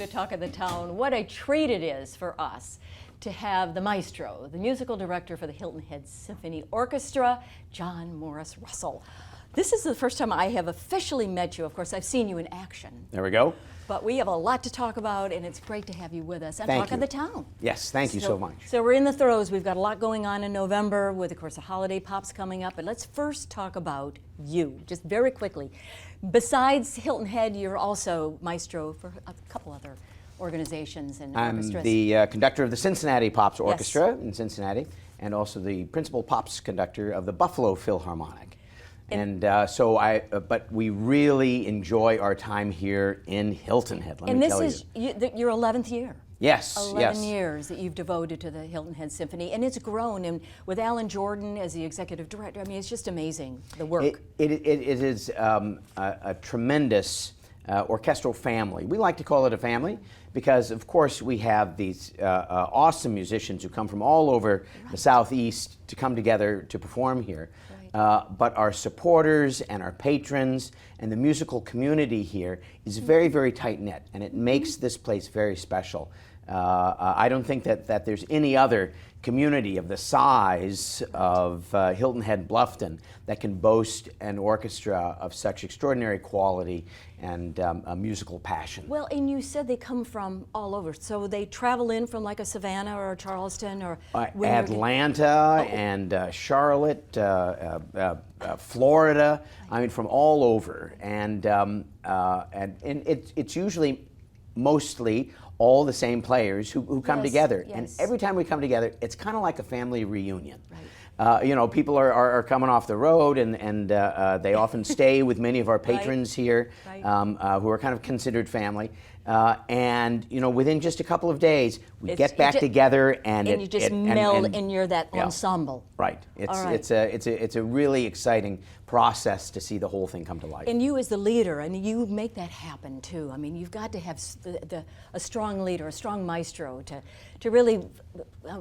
to Talk of the Town. What a treat it is for us to have the Maestro, the musical director for the Hilton Head Symphony Orchestra, John Morris Russell. This is the first time I have officially met you. Of course, I've seen you in action. There we go. But we have a lot to talk about, and it's great to have you with us and Thank Talk you. of the Town. Yes, thank you so much. So we're in the throes. We've got a lot going on in November with, of course, the holiday pops coming up. But let's first talk about you, just very quickly. Besides Hilton Head, you're also Maestro for a couple other organizations and orchestras. I'm the conductor of the Cincinnati Pops Orchestra in Cincinnati, and also the principal Pops conductor of the Buffalo Philharmonic. But we really enjoy our time here in Hilton Head, let me tell you. And this is your 11th year. Yes, 11 years that you've devoted to the Hilton Head Symphony, and it's grown. And with AJordan as the executive director, I mean, it's just amazing, the work. It is a tremendous orchestral family. We like to call it a family because, of course, we have these awesome musicians who come from all over the Southeast to come together to perform here. But our supporters and our patrons and the musical community here is very, very tight-knit, and it makes this place very special. I don't think that there's any other community of the size of Hilton Head Bluffton that can boast an orchestra of such extraordinary quality and a musical passion. Well, and you said they come from all over, so they travel in from like a Savannah or a Charleston or Atlanta and Charlotte, Florida. I mean, from all over, and it's usually mostly all the same players who come together. Yes. And every time we come together, it's kind of like a family reunion. Right. You know, people are coming off the road, and they often stay with many of our patrons here, who are kind of considered family. And you know, within just a couple of days, we get back together, and you just meld, and you're that ensemble. Right. It's a really exciting process to see the whole thing come to life. And you as the leader, I mean, you make that happen too. I mean, you've got to have a strong leader, a strong maestro to really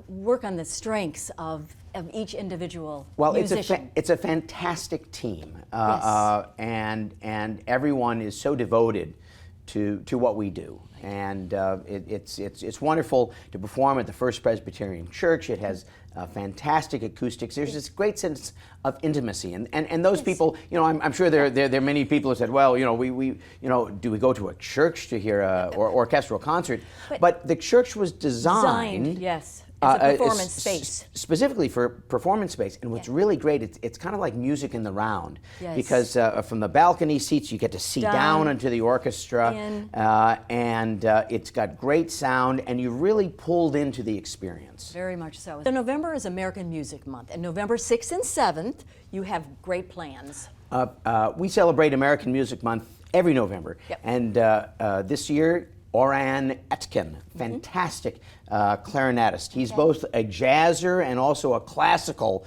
work on the strengths of each individual musician. It's a fantastic team, and everyone is so devoted to what we do, and it's wonderful to perform at the First Presbyterian Church. It has fantastic acoustics. There's this great sense of intimacy, and those people, you know, I'm sure there are many people who said, well, you know, we do we go to a church to hear or orchestral concert? But the church was designed yes. It's a performance space. Specifically for performance space. And what's really great, it's kind of like music in the round. Yes. Because from the balcony seats, you get to see down into the orchestra. And it's got great sound, and you're really pulled into the experience. Very much so. So November is American Music Month, and November 6th and 7th, you have great plans. We celebrate American Music Month every November. Yep. And this year, Oran Etkin, fantastic clarinetist. He's both a jazzer and also a classical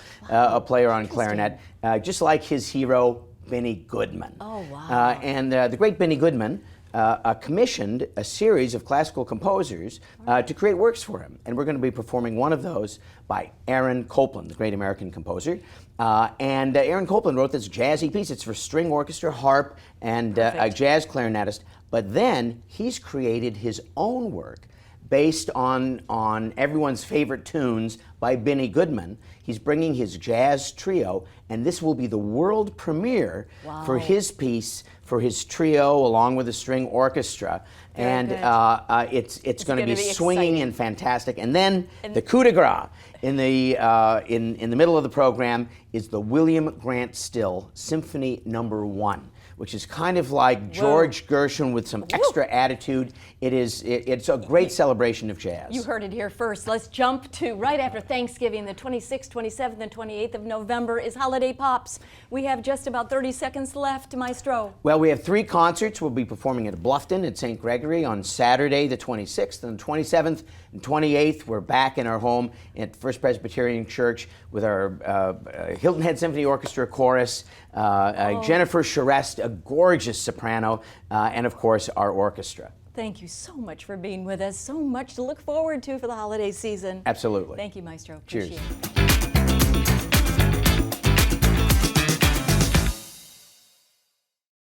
player on clarinet, just like his hero, Benny Goodman. Oh, wow. And the great Benny Goodman commissioned a series of classical composers to create works for him. And we're going to be performing one of those by Aaron Copland, the great American composer. And Aaron Copland wrote this jazzy piece. It's for string orchestra, harp, and a jazz clarinetist. But then he's created his own work based on everyone's favorite tunes by Benny Goodman. He's bringing his jazz trio, and this will be the world premiere for his piece, for his trio, along with the string orchestra. And it's going to be swinging and fantastic. And then the coup de grace in the middle of the program is the William Grant Still Symphony No. 1. Which is kind of like George Gershwin with some extra attitude. It's a great celebration of jazz. You heard it here first. Let's jump to right after Thanksgiving, the 26th, 27th, and 28th of November is Holiday Pops. We have just about 30 seconds left, Maestro. Well, we have 3 concerts. We'll be performing at Bluffton at St. Gregory on Saturday, the 26th, and the 27th and 28th. We're back in our home at First Presbyterian Church with our Hilton Head Symphony Orchestra chorus, Jennifer Charest, a gorgeous soprano, and of course our orchestra. Thank you so much for being with us. So much to look forward to for the holiday season. Absolutely. Thank you, Maestro. Cheers. Appreciate it.